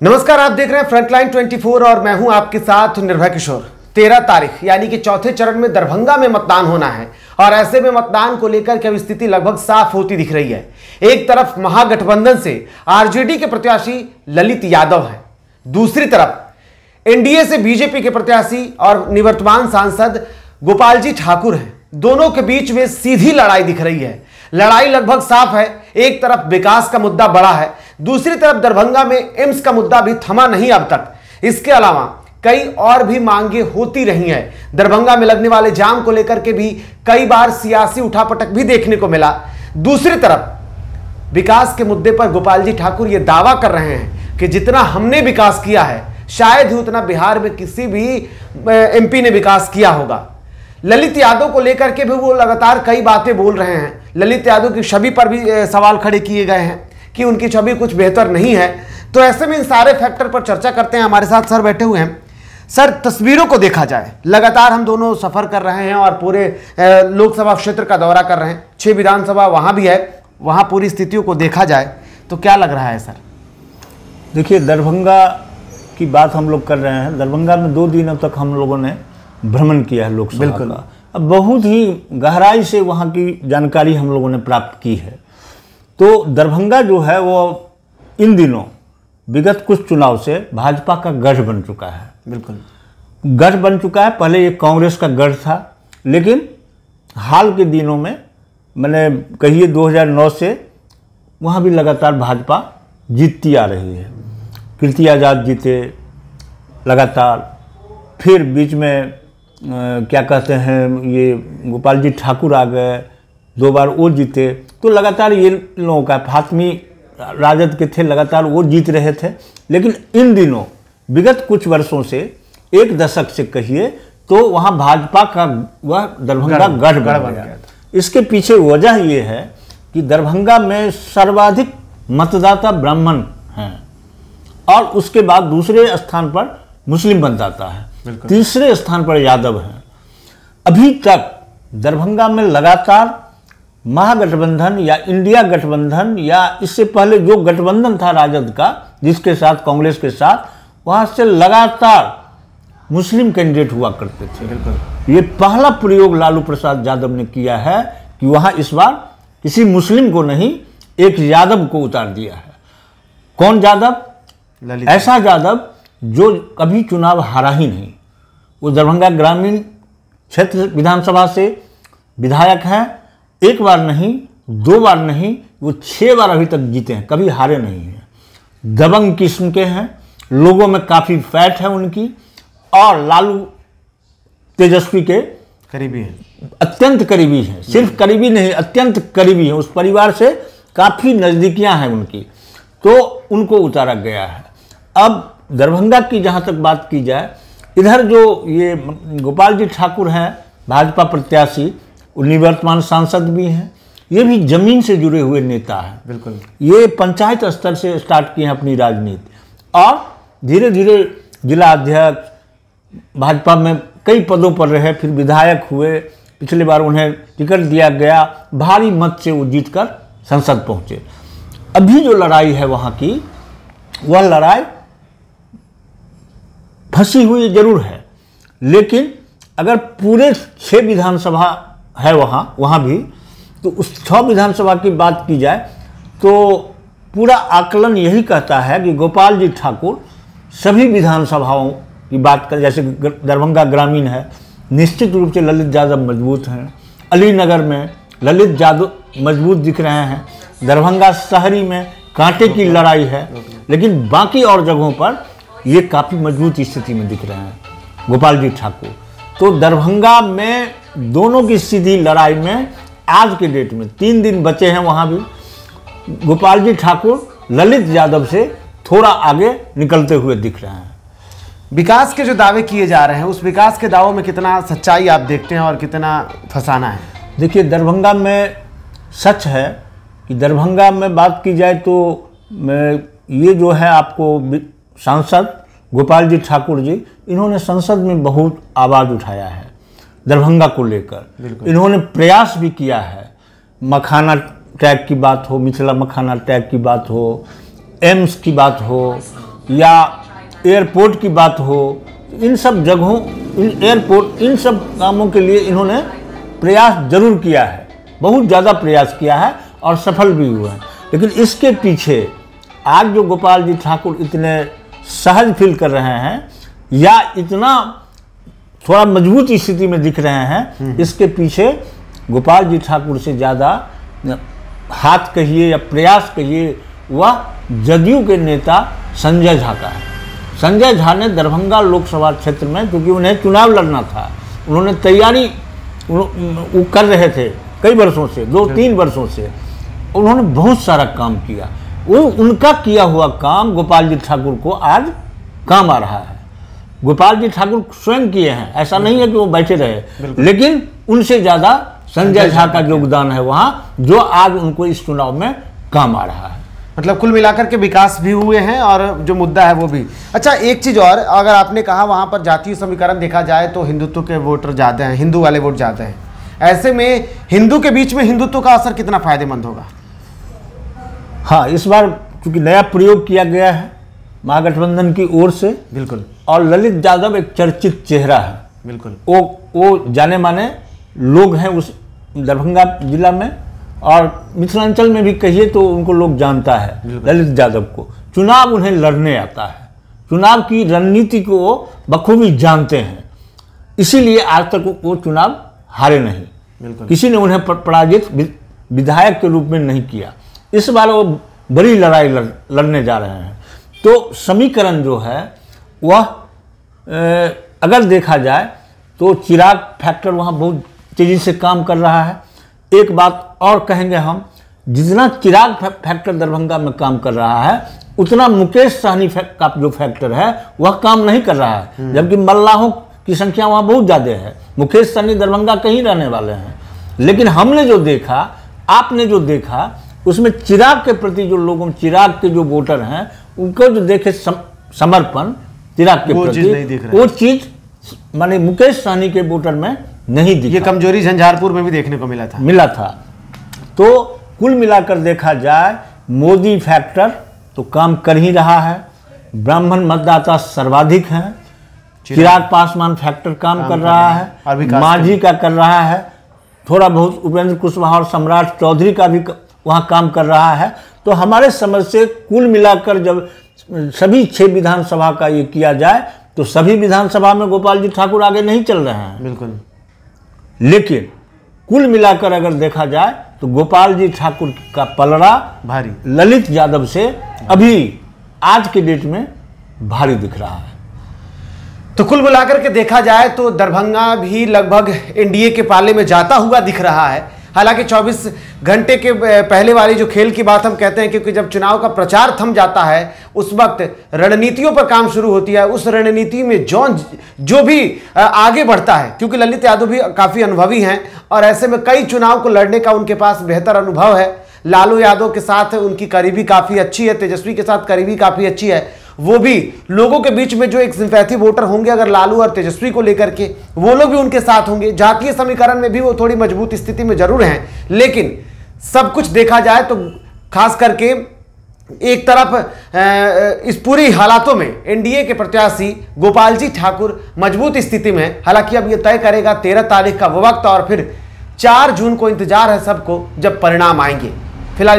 नमस्कार, आप देख रहे हैं फ्रंटलाइन 24 और मैं हूं आपके साथ निर्भय किशोर। 13 तारीख यानी कि चौथे चरण में दरभंगा में मतदान होना है और ऐसे में मतदान को लेकर के अब स्थिति लगभग साफ होती दिख रही है। एक तरफ महागठबंधन से आरजेडी के प्रत्याशी ललित यादव हैं, दूसरी तरफ एनडीए से बीजेपी के प्रत्याशी और निवर्तमान सांसद गोपाल जी ठाकुर हैं। दोनों के बीच में सीधी लड़ाई दिख रही है। लड़ाई लगभग साफ है। एक तरफ विकास का मुद्दा बड़ा है, दूसरी तरफ दरभंगा में एम्स का मुद्दा भी थमा नहीं अब तक। इसके अलावा कई और भी मांगे होती रही हैं। दरभंगा में लगने वाले जाम को लेकर के भी कई बार सियासी उठापटक भी देखने को मिला। दूसरी तरफ विकास के मुद्दे पर गोपाल जी ठाकुर यह दावा कर रहे हैं कि जितना हमने विकास किया है शायद ही उतना बिहार में किसी भी एमपी ने विकास किया होगा। ललित यादव को लेकर के भी वो लगातार कई बातें बोल रहे हैं। ललित यादव की छवि पर भी सवाल खड़े किए गए हैं कि उनकी छवि कुछ बेहतर नहीं है। तो ऐसे में इन सारे फैक्टर पर चर्चा करते हैं। हमारे साथ सर बैठे हुए हैं। सर, तस्वीरों को देखा जाए, लगातार हम दोनों सफर कर रहे हैं और पूरे लोकसभा क्षेत्र का दौरा कर रहे हैं। 6 विधानसभा वहां भी है, वहां पूरी स्थितियों को देखा जाए तो क्या लग रहा है सर? देखिए, दरभंगा की बात हम लोग कर रहे हैं। दरभंगा में 2 दिनों तक हम लोगों ने भ्रमण किया है लोकसभा का। अब बहुत ही गहराई से वहाँ की जानकारी हम लोगों ने प्राप्त की है। तो दरभंगा जो है वो इन दिनों विगत कुछ चुनाव से भाजपा का गढ़ बन चुका है। बिल्कुल गढ़ बन चुका है। पहले ये कांग्रेस का गढ़ था, लेकिन हाल के दिनों में मैंने कहिए 2009 से वहाँ भी लगातार भाजपा जीतती आ रही है। कीर्ति आज़ाद जीते लगातार, फिर बीच में क्या कहते हैं ये गोपाल जी ठाकुर आ गए, 2 बार वो जीते। तो लगातार ये लोगों का फातमी राजद के थे, लगातार वो जीत रहे थे। लेकिन इन दिनों विगत कुछ वर्षों से, 1 दशक से कहिए तो वहाँ भाजपा का वह दरभंगा गढ़ बन गया। इसके पीछे वजह ये है कि दरभंगा में सर्वाधिक मतदाता ब्राह्मण हैं और उसके बाद दूसरे स्थान पर मुस्लिम मतदाता है, तीसरे स्थान पर यादव हैं। अभी तक दरभंगा में लगातार महागठबंधन या इंडिया गठबंधन या इससे पहले जो गठबंधन था राजद का, जिसके साथ कांग्रेस के साथ, वहां से लगातार मुस्लिम कैंडिडेट हुआ करते थे। ये पहला प्रयोग लालू प्रसाद यादव ने किया है कि वहां इस बार किसी मुस्लिम को नहीं, एक यादव को उतार दिया है। कौन यादव? ऐसा यादव जो कभी चुनाव हारा ही नहीं। वो दरभंगा ग्रामीण क्षेत्र विधानसभा से विधायक हैं। 1 बार नहीं, 2 बार नहीं, वो 6 बार अभी तक जीते हैं, कभी हारे नहीं हैं। दबंग किस्म के हैं, लोगों में काफ़ी फैट है उनकी, और लालू तेजस्वी के करीबी हैं, अत्यंत करीबी हैं। सिर्फ करीबी नहीं, अत्यंत करीबी हैं। उस परिवार से काफ़ी नज़दीकियाँ हैं उनकी, तो उनको उतारा गया है। अब दरभंगा की जहाँ तक बात की जाए, इधर जो ये गोपाल जी ठाकुर हैं भाजपा प्रत्याशी, निवर्तमान सांसद भी हैं, ये भी जमीन से जुड़े हुए नेता हैं। बिल्कुल, ये पंचायत स्तर से स्टार्ट किए हैं अपनी राजनीति और धीरे धीरे जिला अध्यक्ष, भाजपा में कई पदों पर रहे, फिर विधायक हुए। पिछली बार उन्हें टिकट दिया गया, भारी मत से वो जीतकर संसद पहुँचे। अभी जो लड़ाई है वहाँ की, वह लड़ाई फंसी हुई जरूर है, लेकिन अगर पूरे 6 विधानसभा है वहाँ भी, तो उस 6 विधानसभा की बात की जाए तो पूरा आकलन यही कहता है कि गोपाल जी ठाकुर सभी विधानसभाओं की बात कर, जैसे दरभंगा ग्रामीण है, निश्चित रूप से ललित यादव मजबूत हैं। अलीनगर में ललित यादव मजबूत दिख रहे हैं। दरभंगा शहरी में कांटे की लड़ाई है, लेकिन बाकी और जगहों पर ये काफ़ी मजबूत स्थिति में दिख रहे हैं गोपाल जी ठाकुर। तो दरभंगा में दोनों की सीधी लड़ाई में आज के डेट में 3 दिन बचे हैं। वहाँ भी गोपाल जी ठाकुर ललित यादव से थोड़ा आगे निकलते हुए दिख रहे हैं। विकास के जो दावे किए जा रहे हैं, उस विकास के दावों में कितना सच्चाई आप देखते हैं और कितना फसाना है? देखिए, दरभंगा में सच है कि दरभंगा में बात की जाए तो ये जो है आपको सांसद गोपाल जी ठाकुर जी, इन्होंने संसद में बहुत आवाज़ उठाया है दरभंगा को लेकर। इन्होंने प्रयास भी किया है। मखाना टैग की बात हो, मिथिला मखाना टैग की बात हो, एम्स की बात हो, या एयरपोर्ट की बात हो, इन सब जगहों, एयरपोर्ट, इन सब कामों के लिए इन्होंने प्रयास जरूर किया है, बहुत ज़्यादा प्रयास किया है और सफल भी हुआ है। लेकिन इसके पीछे आज जो गोपाल जी ठाकुर इतने सहज फील कर रहे हैं या इतना थोड़ा मजबूत स्थिति में दिख रहे हैं, इसके पीछे गोपाल जी ठाकुर से ज़्यादा हाथ कहिए या प्रयास कहिए वह जदयू के नेता संजय झा का है। संजय झा ने दरभंगा लोकसभा क्षेत्र में, क्योंकि उन्हें चुनाव लड़ना था, उन्होंने तैयारी वो कर रहे थे कई वर्षों से, 2-3 वर्षों से, उन्होंने बहुत सारा काम किया। वो उनका किया हुआ काम गोपाल जी ठाकुर को आज काम आ रहा है। गोपाल जी ठाकुर स्वयं किए हैं, ऐसा नहीं है कि वो बैठे रहे, लेकिन उनसे ज़्यादा संजय झा का योगदान है वहाँ, जो आज उनको इस चुनाव में काम आ रहा है। मतलब कुल मिलाकर के विकास भी हुए हैं और जो मुद्दा है वो भी। अच्छा, एक चीज़ और, अगर आपने कहा वहाँ पर जातीय समीकरण देखा जाए तो हिंदुत्व के वोटर ज़्यादा हैं, हिंदू वाले वोट ज़्यादा हैं, ऐसे में हिंदू के बीच में हिंदुत्व का असर कितना फायदेमंद होगा? हाँ, इस बार चूंकि नया प्रयोग किया गया है महागठबंधन की ओर से, बिल्कुल, और ललित यादव एक चर्चित चेहरा है, बिल्कुल, वो जाने माने लोग हैं उस दरभंगा जिला में, और मिथिलांचल में भी कहिए तो उनको लोग जानता है ललित यादव को। चुनाव उन्हें लड़ने आता है, चुनाव की रणनीति को वो बखूबी जानते हैं, इसीलिए आज तक वो चुनाव हारे नहीं, किसी ने उन्हें पराजित विधायक के रूप में नहीं किया। इस बार वो बड़ी लड़ाई लड़ने जा रहे हैं। तो समीकरण जो है वह अगर देखा जाए तो चिराग फैक्टर वहाँ बहुत तेज़ी से काम कर रहा है। एक बात और कहेंगे हम, जितना चिराग फैक्टर दरभंगा में काम कर रहा है, उतना मुकेश सहनी का जो फैक्टर है वह काम नहीं कर रहा है, जबकि मल्लाहों की संख्या वहाँ बहुत ज़्यादा है। मुकेश सहनी दरभंगा के ही रहने वाले हैं, लेकिन हमने जो देखा, आपने जो देखा, उसमें चिराग के प्रति जो लोगों, चिराग के जो वोटर हैं, उनको जो देखे समर्पण चिराग के प्रति, वो चीज़ माने मुकेश सहनी के वोटर में नहीं दिखा। ये कमजोरी झंझारपुर में भी देखने को मिला था। तो कुल मिलाकर देखा जाए, मोदी फैक्टर तो काम कर ही रहा है, ब्राह्मण मतदाता सर्वाधिक हैं, चिराग पासवान फैक्टर काम कर रहा है, मांझी का कर रहा है, थोड़ा बहुत उपेंद्र कुशवाहा और सम्राट चौधरी का भी वहाँ काम कर रहा है। तो हमारे समझ से कुल मिलाकर जब सभी 6 विधानसभा का ये किया जाए तो सभी विधानसभा में गोपाल जी ठाकुर आगे नहीं चल रहे हैं, बिल्कुल, लेकिन कुल मिलाकर अगर देखा जाए तो गोपाल जी ठाकुर का पलड़ा भारी ललित यादव से अभी आज के डेट में भारी दिख रहा है। तो कुल मिलाकर के देखा जाए तो दरभंगा भी लगभग एनडीए के पाले में जाता हुआ दिख रहा है। हालांकि 24 घंटे के पहले वाली जो खेल की बात हम कहते हैं, क्योंकि जब चुनाव का प्रचार थम जाता है उस वक्त रणनीतियों पर काम शुरू होती है। उस रणनीति में जो भी आगे बढ़ता है, क्योंकि ललित यादव भी काफ़ी अनुभवी हैं और ऐसे में कई चुनाव को लड़ने का उनके पास बेहतर अनुभव है। लालू यादव के साथ उनकी करीबी काफ़ी अच्छी है, तेजस्वी के साथ करीबी काफ़ी अच्छी है। वो भी लोगों के बीच में जो एक सिंपैथी वोटर होंगे अगर लालू और तेजस्वी को लेकर के, वो लोग भी उनके साथ होंगे। जातीय समीकरण में भी वो थोड़ी मजबूत स्थिति में जरूर हैं, लेकिन सब कुछ देखा जाए तो खास करके एक तरफ इस पूरी हालातों में एनडीए के प्रत्याशी गोपाल जी ठाकुर मजबूत स्थिति में है। हालांकि अब यह तय करेगा 13 तारीख का वो वक्त, और फिर 4 जून को इंतजार है सबको जब परिणाम आएंगे। फिलहाल